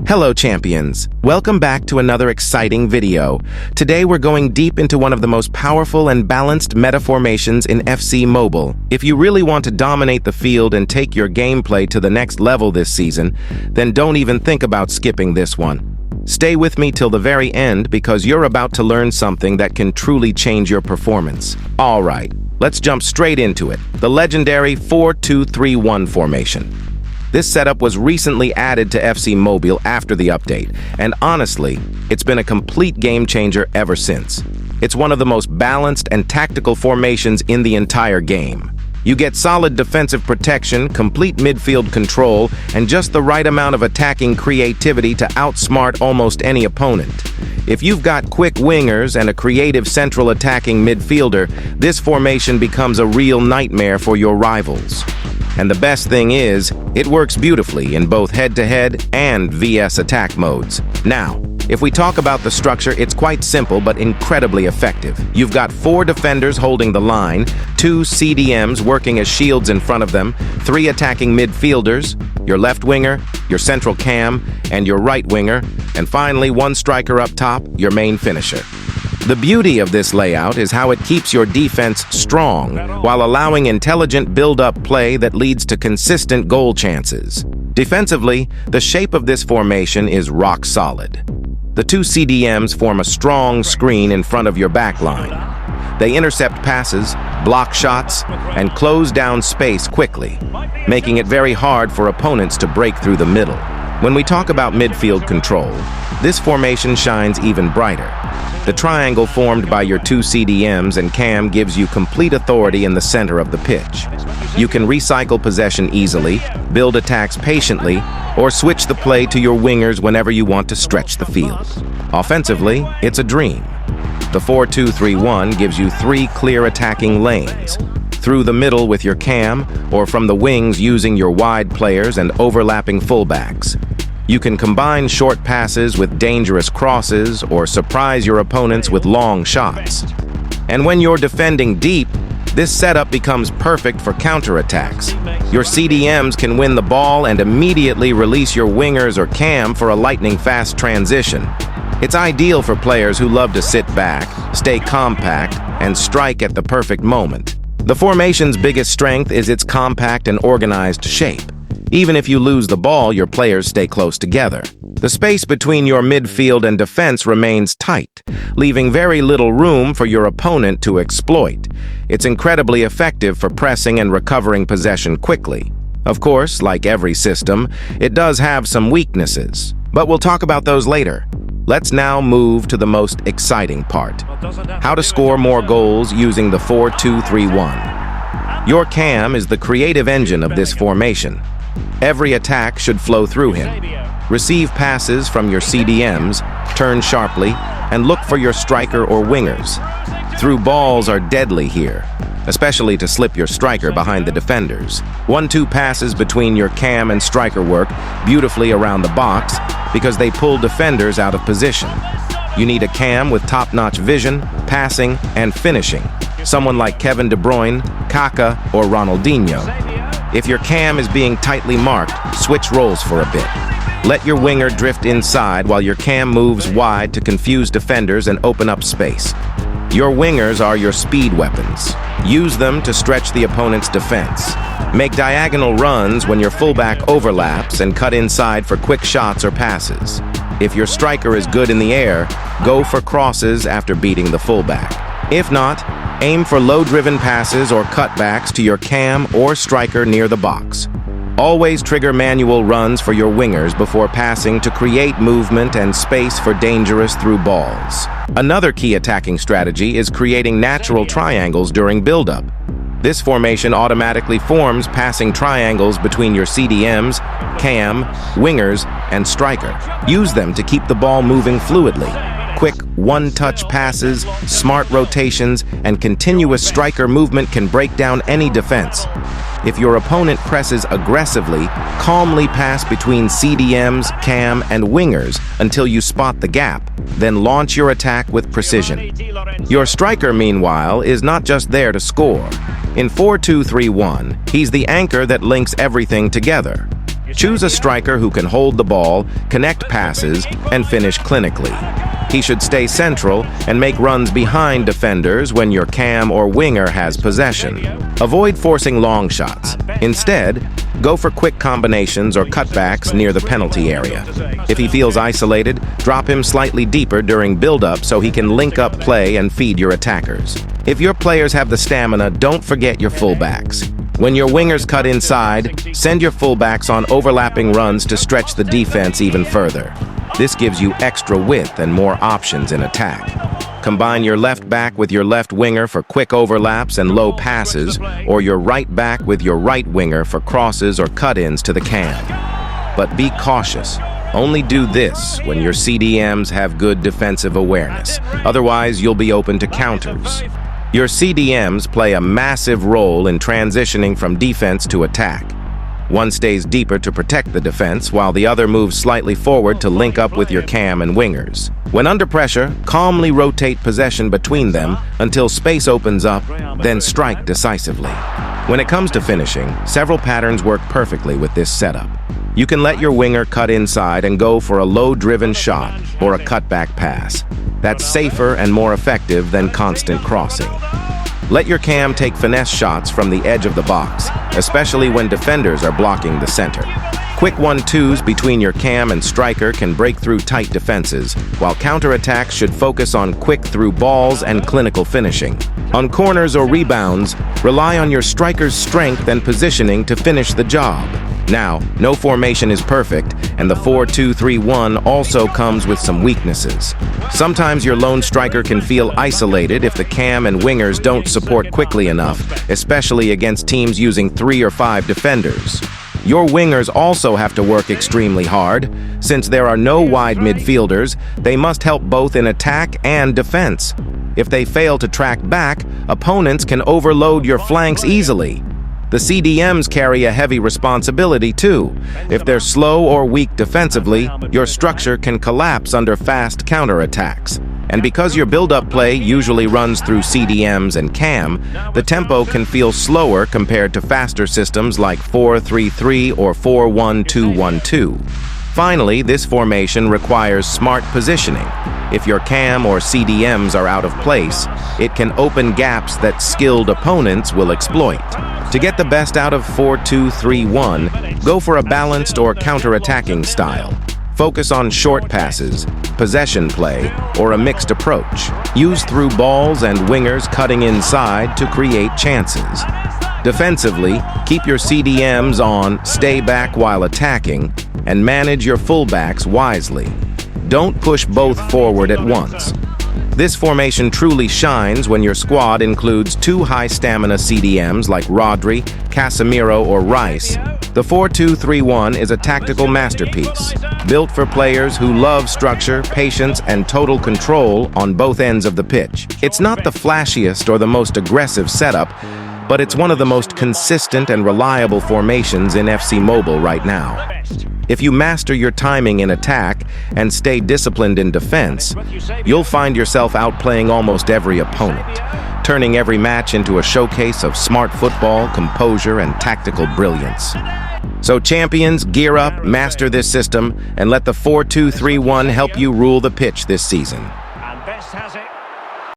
Hello champions, welcome back to another exciting video. Today we're going deep into one of the most powerful and balanced meta formations in FC Mobile. If you really want to dominate the field and take your gameplay to the next level this season, then don't even think about skipping this one. Stay with me till the very end because you're about to learn something that can truly change your performance. Alright, let's jump straight into it. The legendary 4-2-3-1 formation. This setup was recently added to FC Mobile after the update, and honestly, it's been a complete game changer ever since. It's one of the most balanced and tactical formations in the entire game. You get solid defensive protection, complete midfield control, and just the right amount of attacking creativity to outsmart almost any opponent. If you've got quick wingers and a creative central attacking midfielder, this formation becomes a real nightmare for your rivals. And the best thing is, it works beautifully in both head-to-head and VS attack modes. Now, if we talk about the structure, it's quite simple but incredibly effective. You've got 4 defenders holding the line, 2 CDMs working as shields in front of them, 3 attacking midfielders, your left winger, your central cam, and your right winger, and finally 1 striker up top, your main finisher. The beauty of this layout is how it keeps your defense strong while allowing intelligent build-up play that leads to consistent goal chances. Defensively, the shape of this formation is rock solid. The 2 CDMs form a strong screen in front of your back line. They intercept passes, block shots, and close down space quickly, making it very hard for opponents to break through the middle. When we talk about midfield control, this formation shines even brighter. The triangle formed by your 2 CDMs and cam gives you complete authority in the center of the pitch. You can recycle possession easily, build attacks patiently, or switch the play to your wingers whenever you want to stretch the field. Offensively, it's a dream. The 4-2-3-1 gives you 3 clear attacking lanes, through the middle with your cam, or from the wings using your wide players and overlapping fullbacks. You can combine short passes with dangerous crosses or surprise your opponents with long shots. And when you're defending deep, this setup becomes perfect for counterattacks. Your CDMs can win the ball and immediately release your wingers or cam for a lightning-fast transition. It's ideal for players who love to sit back, stay compact, and strike at the perfect moment. The formation's biggest strength is its compact and organized shape. Even if you lose the ball, your players stay close together. The space between your midfield and defense remains tight, leaving very little room for your opponent to exploit. It's incredibly effective for pressing and recovering possession quickly. Of course, like every system, it does have some weaknesses, but we'll talk about those later. Let's now move to the most exciting part: how to score more goals using the 4-2-3-1. Your cam is the creative engine of this formation. Every attack should flow through him. Receive passes from your CDMs, turn sharply, and look for your striker or wingers. Through balls are deadly here, especially to slip your striker behind the defenders. 1-2 passes between your cam and striker work beautifully around the box because they pull defenders out of position. You need a cam with top-notch vision, passing, and finishing. Someone like Kevin De Bruyne, Kaká, or Ronaldinho. If your cam is being tightly marked, switch roles for a bit. Let your winger drift inside while your cam moves wide to confuse defenders and open up space. Your wingers are your speed weapons. Use them to stretch the opponent's defense. Make diagonal runs when your fullback overlaps and cut inside for quick shots or passes. If your striker is good in the air, go for crosses after beating the fullback. If not, aim for low-driven passes or cutbacks to your cam or striker near the box. Always trigger manual runs for your wingers before passing to create movement and space for dangerous through balls. Another key attacking strategy is creating natural triangles during build-up. This formation automatically forms passing triangles between your CDMs, cam, wingers, and striker. Use them to keep the ball moving fluidly. Quick one-touch passes, smart rotations, and continuous striker movement can break down any defense. If your opponent presses aggressively, calmly pass between CDMs, cam, and wingers until you spot the gap, then launch your attack with precision. Your striker, meanwhile, is not just there to score. In 4-2-3-1, he's the anchor that links everything together. Choose a striker who can hold the ball, connect passes, and finish clinically. He should stay central and make runs behind defenders when your cam or winger has possession. Avoid forcing long shots. Instead, go for quick combinations or cutbacks near the penalty area. If he feels isolated, drop him slightly deeper during build-up so he can link up play and feed your attackers. If your players have the stamina, don't forget your fullbacks. When your wingers cut inside, send your fullbacks on overlapping runs to stretch the defense even further. This gives you extra width and more options in attack. Combine your left back with your left winger for quick overlaps and low passes, or your right back with your right winger for crosses or cut-ins to the cam. But be cautious. Only do this when your CDMs have good defensive awareness. Otherwise, you'll be open to counters. Your CDMs play a massive role in transitioning from defense to attack. One stays deeper to protect the defense, while the other moves slightly forward to link up with your cam and wingers. When under pressure, calmly rotate possession between them until space opens up, then strike decisively. When it comes to finishing, several patterns work perfectly with this setup. You can let your winger cut inside and go for a low-driven shot or a cutback pass. That's safer and more effective than constant crossing. Let your cam take finesse shots from the edge of the box, especially when defenders are blocking the center. Quick 1-2s between your cam and striker can break through tight defenses, while counterattacks should focus on quick through balls and clinical finishing. On corners or rebounds, rely on your striker's strength and positioning to finish the job. Now, no formation is perfect, and the 4-2-3-1 also comes with some weaknesses. Sometimes your lone striker can feel isolated if the cam and wingers don't support quickly enough, especially against teams using 3 or 5 defenders. Your wingers also have to work extremely hard. Since there are no wide midfielders, they must help both in attack and defense. If they fail to track back, opponents can overload your flanks easily. The CDMs carry a heavy responsibility too. If they're slow or weak defensively, your structure can collapse under fast counterattacks. And because your build-up play usually runs through CDMs and CAM, the tempo can feel slower compared to faster systems like 4-3-3 or 4-1-2-1-2. Finally, this formation requires smart positioning. If your CAM or CDMs are out of place, it can open gaps that skilled opponents will exploit. To get the best out of 4-2-3-1, go for a balanced or counter-attacking style. Focus on short passes, possession play, or a mixed approach. Use through balls and wingers cutting inside to create chances. Defensively, keep your CDMs on, stay back while attacking, and manage your fullbacks wisely. Don't push both forward at once. This formation truly shines when your squad includes 2 high-stamina CDMs like Rodri, Casemiro, or Rice. The 4-2-3-1 is a tactical masterpiece, built for players who love structure, patience, and total control on both ends of the pitch. It's not the flashiest or the most aggressive setup, but it's one of the most consistent and reliable formations in FC Mobile right now. If you master your timing in attack and stay disciplined in defense, you'll find yourself outplaying almost every opponent, turning every match into a showcase of smart football, composure, and tactical brilliance. So champions, gear up, master this system, and let the 4-2-3-1 help you rule the pitch this season. And Best has it.